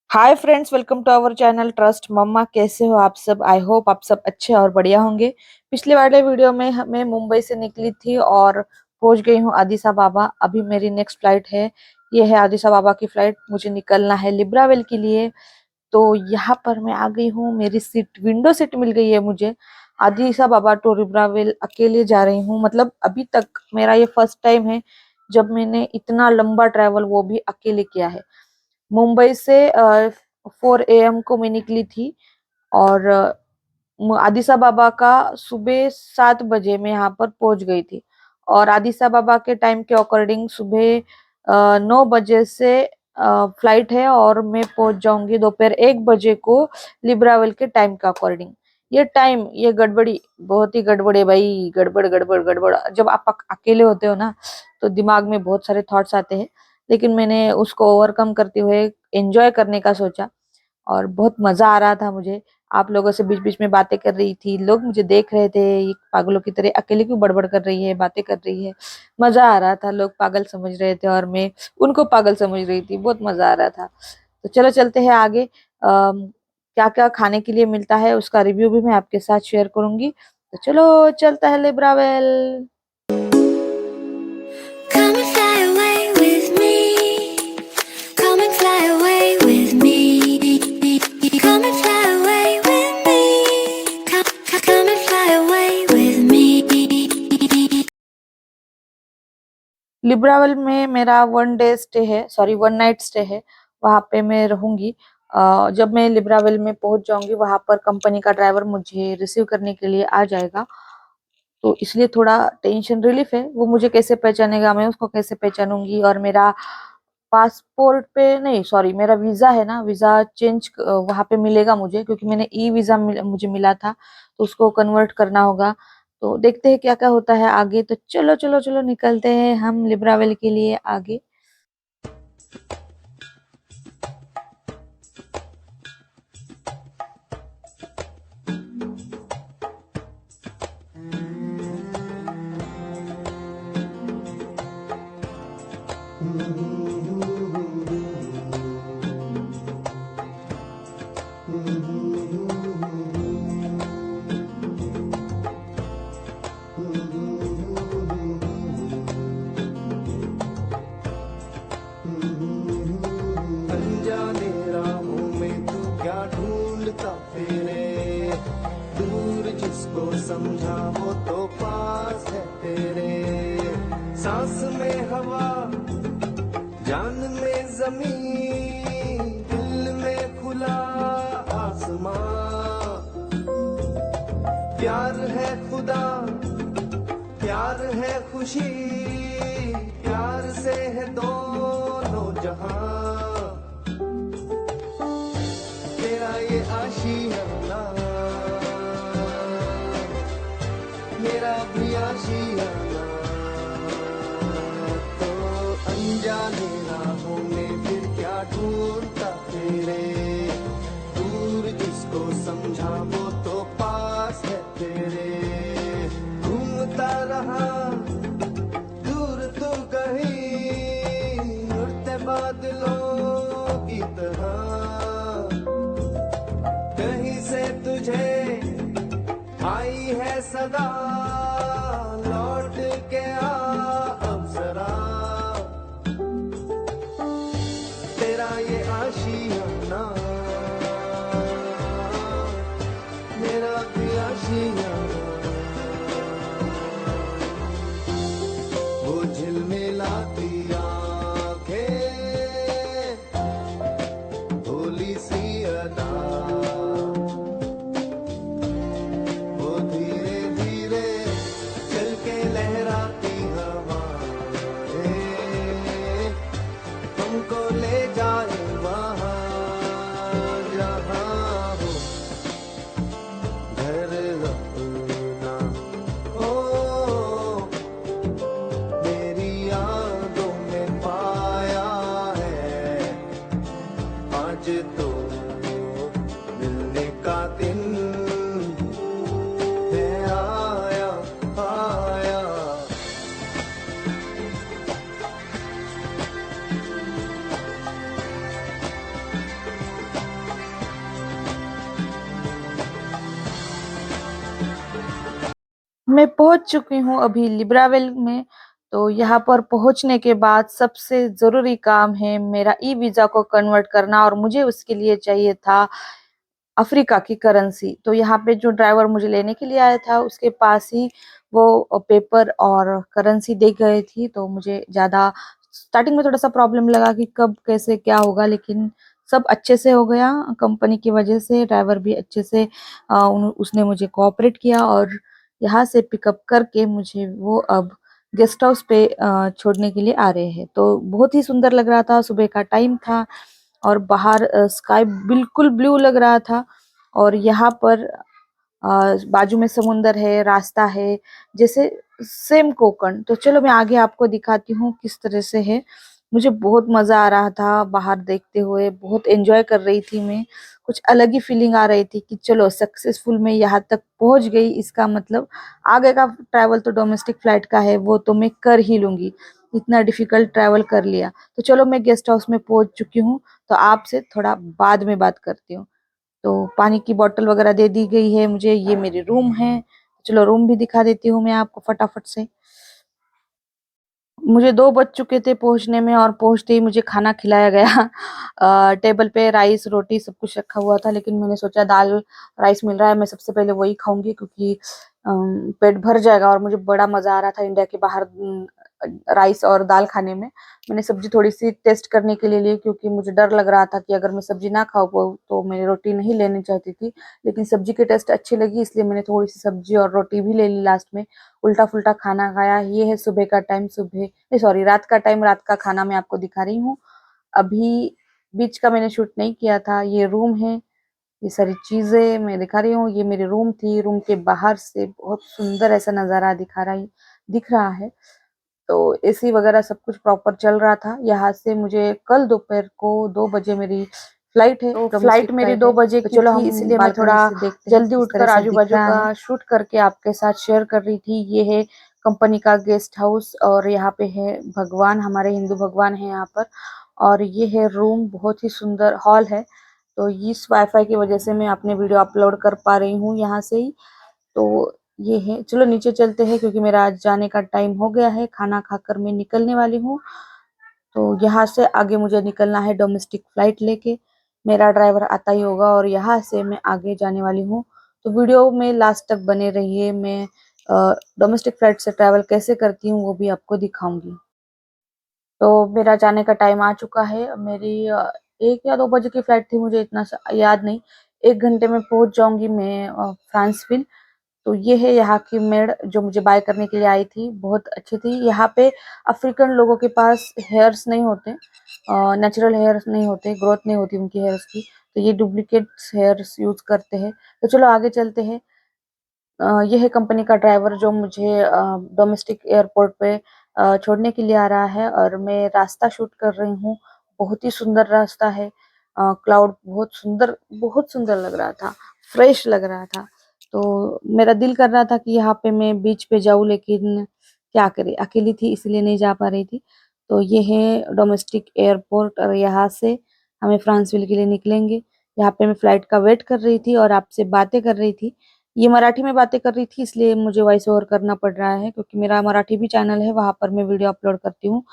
Hi friends, welcome to our channel Trust Mamma. कैसे हो आप सब? आई होप आप सब अच्छे और बढ़िया होंगे। पिछले वाले वीडियो में मैं मुंबई से निकली थी और पहुंच गई हूँ आदिसा बाबा। अभी मेरी नेक्स्ट फ्लाइट है, ये है आदिसा बाबा की फ्लाइट। मुझे निकलना है लिब्रावेल के लिए। तो यहाँ पर मैं आ गई हूँ, मेरी सीट विंडो सीट मिल गई है मुझे। आदिसा बाबा टू लिब्रावेल अकेले जा रही हूँ। मतलब अभी तक मेरा ये फर्स्ट टाइम है जब मैंने इतना लंबा ट्रैवल वो भी अकेले किया है। मुंबई से 4 AM को मैं निकली थी और आदिसा बाबा का सुबह 7 बजे मैं यहाँ पर पहुंच गई थी। और आदिसा बाबा के टाइम के अकॉर्डिंग सुबह 9 बजे से फ्लाइट है और मैं पहुंच जाऊंगी दोपहर 1 बजे को लिब्रावेल के टाइम के अकॉर्डिंग। ये टाइम, ये गड़बड़ी, बहुत ही गड़बड़ है भाई। गड़बड़ गड़बड़ गड़बड़। जब आप अकेले होते हो ना तो दिमाग में बहुत सारे थॉट्स आते हैं, लेकिन मैंने उसको ओवरकम करते हुए एंजॉय करने का सोचा और बहुत मजा आ रहा था मुझे। आप लोगों से बीच बीच में बातें कर रही थी, लोग मुझे देख रहे थे ये पागलों की तरह अकेले क्यों बड़बड़ कर रही है, बातें कर रही है। मजा आ रहा था, लोग पागल समझ रहे थे और मैं उनको पागल समझ रही थी। बहुत मजा आ रहा था। तो चलो चलते हैं आगे। क्या क्या खाने के लिए मिलता है उसका रिव्यू भी मैं आपके साथ शेयर करूंगी। तो चलो चलता है लिब्रावेल। Come and fly away with me. Come and fly away with me. Come and fly away with me. Come and fly away with me. लिब्रावेल में मेरा 1 डे स्टे है, सॉरी 1 नाइट स्टे है। वहां पे मैं रहूंगी। जब मैं लिब्रावेल में पहुंच जाऊंगी वहां पर कंपनी का ड्राइवर मुझे रिसीव करने के लिए आ जाएगा। तो इसलिए थोड़ा टेंशन रिलीफ है। वो मुझे कैसे पहचानेगा, मैं उसको कैसे पहचानूंगी। और मेरा पासपोर्ट पे नहीं, सॉरी मेरा वीजा है ना, वीजा चेंज वहां पे मिलेगा मुझे, क्योंकि मैंने ई वीजा मुझे मिला था तो उसको कन्वर्ट करना होगा। तो देखते हैं क्या क्या होता है आगे। तो चलो चलो चलो निकलते हैं हम लिब्रावेल के लिए आगे। अनजाने राहों में तू क्या ढूंढता फिरे, दूर जिसको समझा वो तो पास है तेरे। सांस में हवा, जान में जमीन, दिल में खुला आसमां। प्यार है खुदा, प्यार है खुशी, प्यार से है दोनों जहां। तेरा ये आशियाना, मेरा भी आशियाना। तो अनजाने राहों में फिर क्या ढूंढता फिरे, दूर जिसको समझा वो तो पास है तेरे। घूमता रहा दूर तू कहीं, उड़ते बादलों की तरह। कहीं से तुझे आई है सदा, लौट के आ अब जरा। तेरा ये आशियाना, मेरा भी आशियाना। वो झिलमिलाती आंखें, भोली सी अदा, वो धीरे धीरे चल के लहराती हवाएं, हमको ले जाए वहाँ जहाँ हो घर अपना। ओ मेरी यादों में पाया है आज तो मिलने का दिन है आया आया। मैं पहुंच चुकी हूँ अभी लिब्रावेल में। तो यहाँ पर पहुंचने के बाद सबसे जरूरी काम है मेरा ई वीजा को कन्वर्ट करना, और मुझे उसके लिए चाहिए था अफ्रीका की करेंसी। तो यहाँ पे जो ड्राइवर मुझे लेने के लिए आया था उसके पास ही वो पेपर और करेंसी दे गए थी। तो मुझे ज्यादा स्टार्टिंग में थोड़ा सा प्रॉब्लम लगा कि कब कैसे क्या होगा, लेकिन सब अच्छे से हो गया। कंपनी की वजह से ड्राइवर भी अच्छे से उसने मुझे कोऑपरेट किया, और यहाँ से पिकअप करके मुझे वो अब गेस्ट हाउस पे छोड़ने के लिए आ रहे हैं। तो बहुत ही सुंदर लग रहा था, सुबह का टाइम था और बाहर स्काई बिल्कुल ब्लू लग रहा था। और यहाँ पर बाजू में समुंदर है, रास्ता है, जैसे सेम कोकण। तो चलो मैं आगे आपको दिखाती हूँ किस तरह से है। मुझे बहुत मजा आ रहा था बाहर देखते हुए, बहुत एंजॉय कर रही थी मैं। कुछ अलग ही फीलिंग आ रही थी कि चलो सक्सेसफुल मैं यहाँ तक पहुंच गई, इसका मतलब आगे का ट्रैवल तो डोमेस्टिक फ्लाइट का है, वो तो मैं कर ही लूंगी। इतना डिफिकल्ट ट्रैवल कर लिया। तो चलो मैं गेस्ट हाउस में पहुंच चुकी हूँ, तो आपसे थोड़ा बाद में बात करती हूँ। तो पानी की बोतल वगैरह दे दी गई है मुझे। ये मेरी रूम है, चलो रूम भी दिखा देती हूँ मैं आपको फटाफट से। मुझे 2 बज चुके थे पहुंचने में, और पहुंचते ही मुझे खाना खिलाया गया। टेबल पे राइस रोटी सब कुछ रखा हुआ था, लेकिन मैंने सोचा दाल राइस मिल रहा है, मैं सबसे पहले वही खाऊंगी, क्योंकि पेट भर जाएगा। और मुझे बड़ा मजा आ रहा था इंडिया के बाहर राइस और दाल खाने में। मैंने सब्जी थोड़ी सी टेस्ट करने के लिए ली, क्योंकि मुझे डर लग रहा था कि अगर मैं सब्जी ना खा पाऊँ तो मैं रोटी नहीं लेनी चाहती थी। लेकिन सब्जी की टेस्ट अच्छी लगी, इसलिए मैंने थोड़ी सी सब्जी और रोटी भी ले ली लास्ट में। उल्टा फुल्टा खाना खाया। ये है सुबह का टाइम, सुबह नहीं सॉरी रात का टाइम, रात का खाना मैं आपको दिखा रही हूँ अभी। बीच का मैंने शूट नहीं किया था। ये रूम है, ये सारी चीजें मैं दिखा रही हूँ। ये मेरी रूम थी, रूम के बाहर से बहुत सुंदर ऐसा नजारा दिख रहा है। तो एसी वगैरह सब कुछ प्रॉपर चल रहा था। यहाँ से मुझे कल दोपहर को 2 बजे मेरी फ्लाइट है, तो फ्लाइट मेरी 2 बजे की थी, इसलिए मैं थोड़ा जल्दी उठकर आजू बाजू का शूट करके आपके साथ शेयर कर रही थी। ये है कंपनी का गेस्ट हाउस, और यहाँ पे है भगवान, हमारे हिंदू भगवान है यहाँ पर। और ये है रूम, बहुत ही सुंदर हॉल है। तो इस वाईफाई की वजह से मैं अपने वीडियो अपलोड कर पा रही हूँ यहाँ से ही। तो ये है, चलो नीचे चलते हैं, क्योंकि मेरा आज जाने का टाइम हो गया है। खाना खाकर मैं निकलने वाली हूँ। तो यहाँ से आगे मुझे निकलना है डोमेस्टिक फ्लाइट लेके। मेरा ड्राइवर आता ही होगा, और यहाँ से मैं आगे जाने वाली हूँ। तो वीडियो में लास्ट तक बने रहिए। मैं डोमेस्टिक फ्लाइट से ट्रैवल कैसे करती हूँ वो भी आपको दिखाऊंगी। तो मेरा जाने का टाइम आ चुका है। मेरी 1 या 2 बजे की फ्लाइट थी, मुझे इतना याद नहीं। 1 घंटे में पहुंच जाऊंगी मैं फ्रांसविल। तो ये है यहाँ की मेड जो मुझे बाय करने के लिए आई थी, बहुत अच्छी थी। यहाँ पे अफ्रीकन लोगों के पास हेयर्स नहीं होते, नेचुरल हेयर्स नहीं होते, ग्रोथ नहीं होती उनकी हेयर्स की। तो ये डुप्लीकेट हेयर्स यूज करते हैं। तो चलो आगे चलते हैं। ये है कंपनी का ड्राइवर जो मुझे डोमेस्टिक एयरपोर्ट पे छोड़ने के लिए आ रहा है, और मैं रास्ता शूट कर रही हूँ। बहुत ही सुंदर रास्ता है। क्लाउड बहुत सुंदर लग रहा था, फ्रेश लग रहा था। तो मेरा दिल कर रहा था कि यहाँ पे मैं बीच पे जाऊँ, लेकिन क्या करे, अकेली थी इसलिए नहीं जा पा रही थी। तो ये है डोमेस्टिक एयरपोर्ट, और यहाँ से हमें फ्रांसविल के लिए निकलेंगे। यहाँ पे मैं फ्लाइट का वेट कर रही थी और आपसे बातें कर रही थी। ये मराठी में बातें कर रही थी, इसलिए मुझे वॉइस ओवर करना पड़ रहा है, क्योंकि मेरा मराठी भी चैनल है, वहां पर मैं वीडियो अपलोड करती हूँ।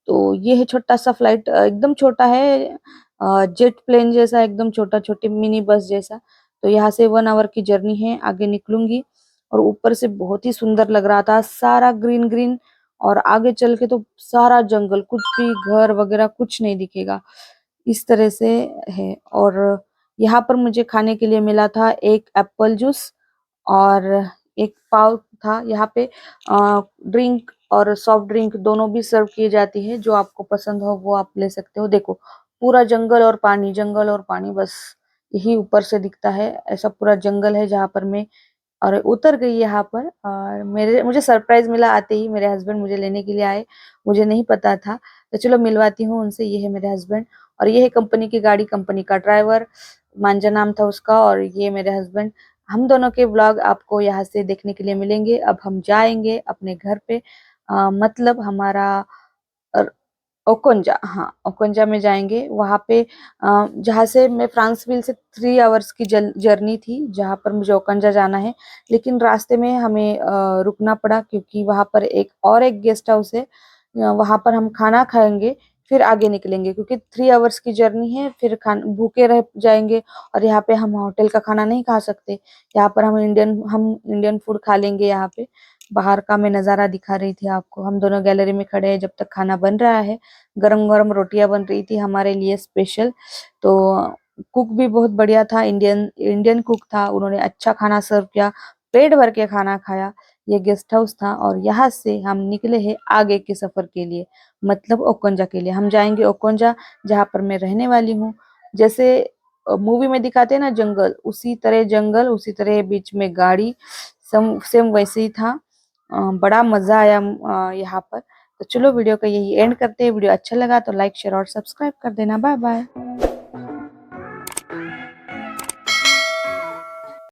तो ये है छोटा सा फ्लाइट, एकदम छोटा है, जेट प्लेन जैसा, एकदम छोटा, छोटी मिनी बस जैसा। तो यहाँ से 1 आवर की जर्नी है, आगे निकलूंगी। और ऊपर से बहुत ही सुंदर लग रहा था, सारा ग्रीन ग्रीन। और आगे चल के तो सारा जंगल, कुछ भी घर वगैरह कुछ नहीं दिखेगा, इस तरह से है। और यहाँ पर मुझे खाने के लिए मिला था एक एप्पल जूस और एक पाव था। यहाँ पे ड्रिंक और सॉफ्ट ड्रिंक दोनों भी सर्व की जाती है, जो आपको पसंद हो वो आप ले सकते हो। देखो पूरा जंगल और पानी, जंगल और पानी, बस यही ऊपर से दिखता है। ऐसा पूरा जंगल है जहाँ पर मैं और उतर गई यहाँ पर। और मुझे सरप्राइज मिला आते ही, मेरे हस्बैंड मुझे लेने के लिए आए, मुझे नहीं पता था। तो चलो मिलवाती हूँ उनसे। ये है मेरे हस्बैंड, और ये है कंपनी की गाड़ी, कंपनी का ड्राइवर, मांझा नाम था उसका, और ये मेरे हस्बैंड। हम दोनों के व्लॉग आपको यहाँ से देखने के लिए मिलेंगे। अब हम जाएंगे अपने घर पे, मतलब हमारा ओकोंजा, हाँ ओकोंजा में जाएंगे। वहाँ पे जहाँ से मैं फ्रांसविल से 3 आवर्स की जर्नी थी, जहाँ पर मुझे ओकोंजा जाना है। लेकिन रास्ते में हमें रुकना पड़ा क्योंकि वहाँ पर एक गेस्ट हाउस है, वहाँ पर हम खाना खाएंगे फिर आगे निकलेंगे, क्योंकि 3 आवर्स की जर्नी है। फिर भूखे रह जाएंगे और यहाँ पे हम होटल का खाना नहीं खा सकते। यहाँ पर हम इंडियन फूड खा लेंगे। यहाँ पे बाहर का मैं नज़ारा दिखा रही थी आपको। हम दोनों गैलरी में खड़े हैं जब तक खाना बन रहा है। गरम गरम रोटियां बन रही थी हमारे लिए स्पेशल। तो कुक भी बहुत बढ़िया था, इंडियन कुक था। उन्होंने अच्छा खाना सर्व किया, पेट भर के खाना खाया। ये गेस्ट हाउस था और यहाँ से हम निकले हैं आगे के सफर के लिए, मतलब ओकोंजा के लिए। हम जाएंगे ओकोंजा, जहाँ पर मैं रहने वाली हूँ। जैसे मूवी में दिखाते हैं ना जंगल, उसी तरह बीच में गाड़ी, सेम वैसे ही था। बड़ा मजा आया यहाँ पर। तो चलो वीडियो का यही एंड करते हैं। वीडियो अच्छा लगा तो लाइक शेयर और सब्सक्राइब कर देना। Bye bye.